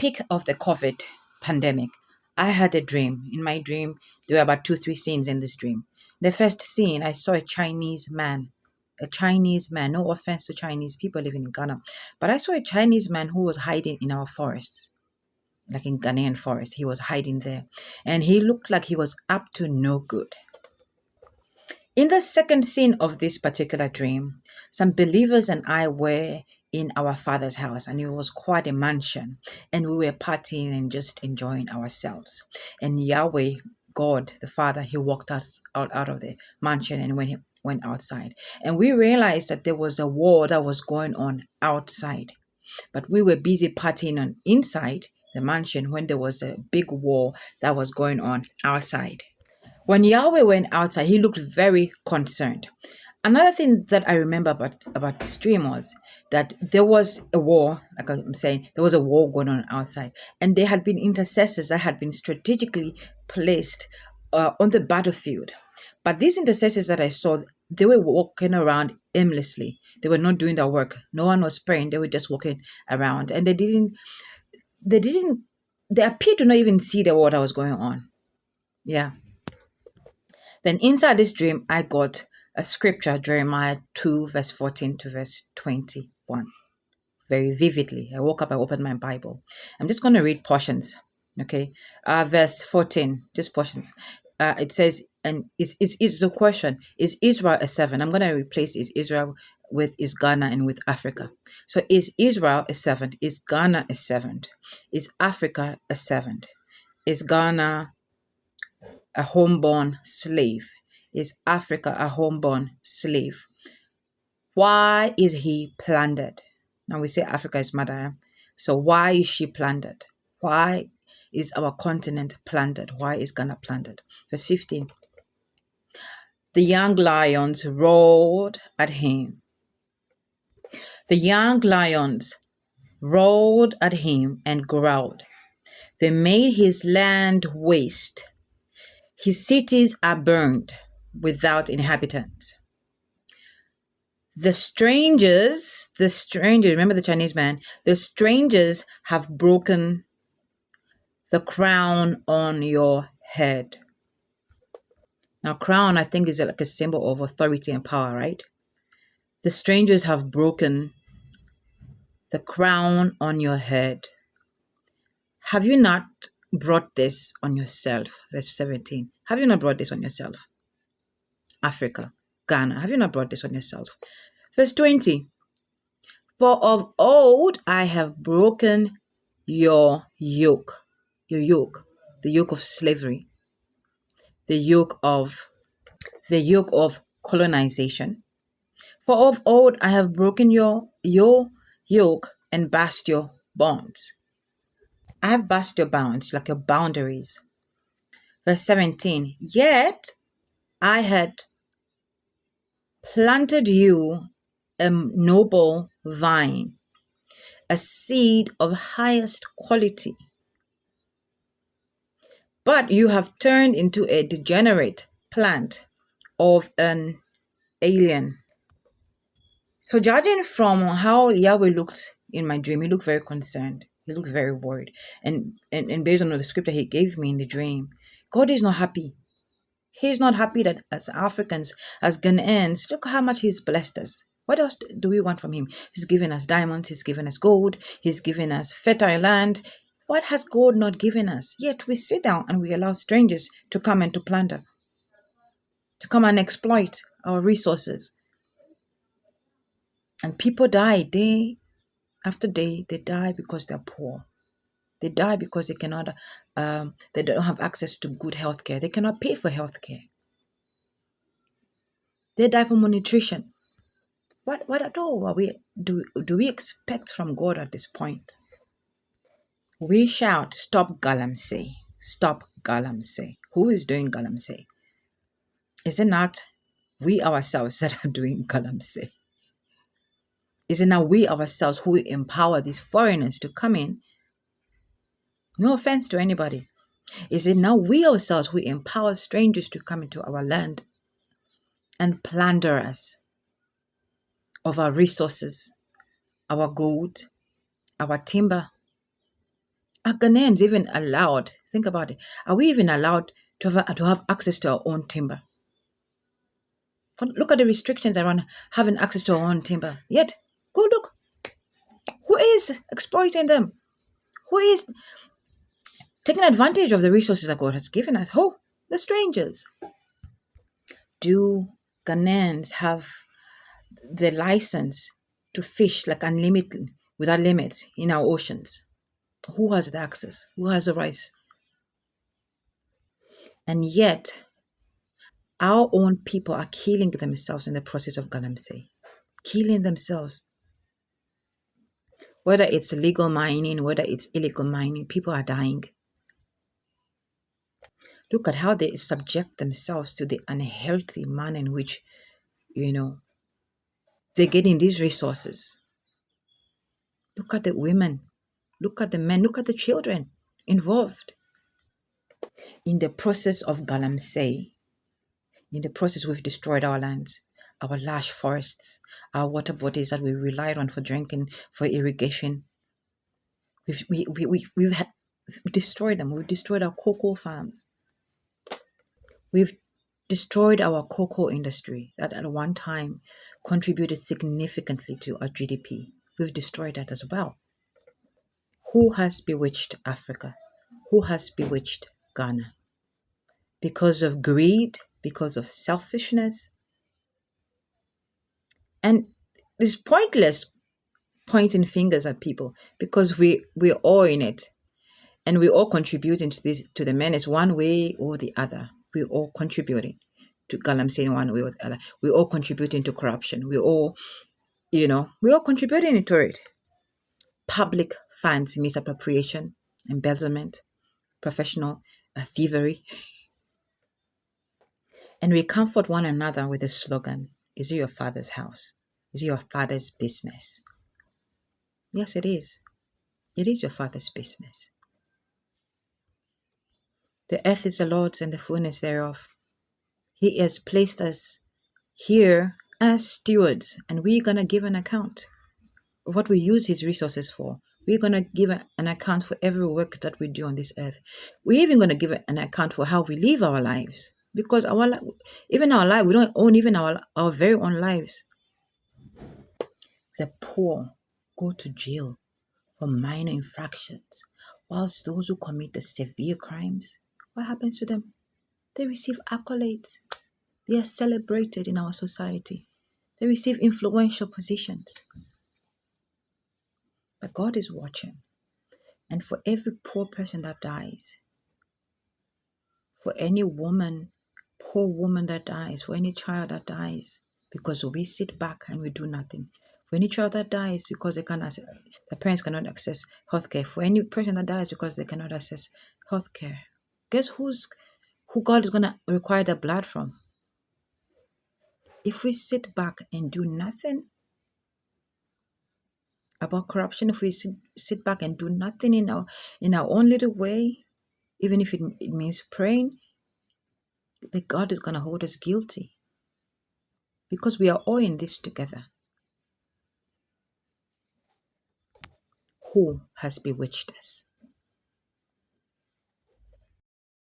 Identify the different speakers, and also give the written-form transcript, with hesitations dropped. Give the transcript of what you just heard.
Speaker 1: peak of the COVID pandemic, I had a dream. In my dream, there were about 2, 3 scenes in this dream. The first scene, I saw a Chinese man. No offense to Chinese people living in Ghana, but I saw a Chinese man who was hiding in our forests, like in Ghanaian forest. He was hiding there, and he looked like he was up to no good. In the second scene of this particular dream, some believers and I were in our father's house, and it was quite a mansion, and we were partying and just enjoying ourselves. And Yahweh, God, the Father, he walked us out of the mansion and went outside. And we realized that there was a war that was going on outside, but we were busy partying on inside the mansion when there was a big war that was going on outside. When Yahweh went outside, he looked very concerned. Another thing that I remember about this dream was that there was a war, like I'm saying, there was a war going on outside. And there had been intercessors that had been strategically placed on the battlefield. But these intercessors that I saw, they were walking around aimlessly. They were not doing their work. No one was praying. They were just walking around. And they appeared to not even see the war that was going on. Yeah. Then inside this dream, I got a scripture, Jeremiah 2, verse 14 to verse 21, very vividly. I woke up, I opened my Bible. I'm just going to read portions, okay? Verse 14, just portions. It says, and it's a question, is Israel a servant? I'm going to replace is Israel with is Ghana and with Africa. So is Israel a servant? Is Ghana a servant? Is Africa a servant? Is Ghana a homeborn slave? Is Africa a homeborn slave? Why is he plundered? Now we say Africa is mother. So why is she plundered? Why is our continent plundered? Why is Ghana plundered? Verse 15. The young lions roared at him. The young lions roared at him and growled. They made his land waste. His cities are burned without inhabitants. The strangers, remember the Chinese man, the strangers have broken the crown on your head. Now, crown, I think, is like a symbol of authority and power, right? The strangers have broken the crown on your head. Have you not brought this on yourself? Verse 17. Have you not brought this on yourself? Africa, Ghana, have you not brought this on yourself? Verse 20. For of old I have broken your yoke, the yoke of slavery, the yoke of colonization. For of old I have broken your yoke and burst your bonds. I have burst your bounds, like your boundaries. Verse 17. Yet I had planted you a noble vine, a seed of highest quality. But you have turned into a degenerate plant of an alien. So judging from how Yahweh looked in my dream, he looked very concerned. He looked very worried. And based on the scripture he gave me in the dream, God is not happy. He's not happy that as Africans, as Ghanaians, look how much he's blessed us. What else do we want from him? He's given us diamonds. He's given us gold. He's given us fertile land. What has God not given us? Yet we sit down and we allow strangers to come and to plunder, to come and exploit our resources. And people die day after day. They die because they're poor. They die because they cannot, they don't have access to good health care. They cannot pay for health care. They die from malnutrition. What at all do we expect from God at this point? We shout, stop Galamsey, stop Galamsey. Who is doing Galamsey? Is it not we ourselves that are doing Galamsey? Is it not we ourselves who empower these foreigners to come in? No offense to anybody. Is it now we ourselves who empower strangers to come into our land and plunder us of our resources, our gold, our timber, Are Ghanaians even allowed? Think about it. Are we even allowed to have access to our own timber? Look at the restrictions around having access to our own timber. Yet, go look. Who is exploiting them? Who is taking advantage of the resources that God has given us? Who? The strangers. Do Ghanaians have the license to fish like unlimited, without limits in our oceans? Who has the access? Who has the rights? And yet, our own people are killing themselves in the process of Galamsey. Killing themselves. Whether it's legal mining, whether it's illegal mining, people are dying. Look at how they subject themselves to the unhealthy manner in which, they're getting these resources. Look at the women. Look at the men. Look at the children involved. In the process of Galamsey, in the process, we've destroyed our lands, our lush forests, our water bodies that we relied on for drinking, for irrigation. We've destroyed them. We've destroyed our cocoa farms. We've destroyed our cocoa industry that at one time contributed significantly to our GDP. We've destroyed that as well. Who has bewitched Africa? Who has bewitched Ghana? Because of greed, because of selfishness. And it's pointless pointing fingers at people because we're all in it. And we're all contributing to the menace one way or the other. We're all contributing to Galamsey in one way or the other. We're all contributing to corruption. We're all contributing to it. Public funds misappropriation, embezzlement, professional thievery. And we comfort one another with the slogan, is it your father's house? Is it your father's business? Yes, it is. It is your father's business. The earth is the Lord's and the fullness thereof. He has placed us here as stewards, and we're going to give an account of what we use his resources for. We're going to give an account for every work that we do on this earth. We're even going to give an account for how we live our lives. Because even our life, we don't own even our very own lives. The poor go to jail for minor infractions, whilst those who commit the severe crimes, what happens to them? They receive accolades. They are celebrated in our society. They receive influential positions. But God is watching. And for every poor person that dies, for any poor woman that dies, for any child that dies, because we sit back and we do nothing, for any child that dies because the parents cannot access healthcare, for any person that dies because they cannot access healthcare, guess who God is going to require the blood from? If we sit back and do nothing about corruption, if we sit back and do nothing in our own little way, even if it means praying, that God is going to hold us guilty because we are all in this together. Who has bewitched us?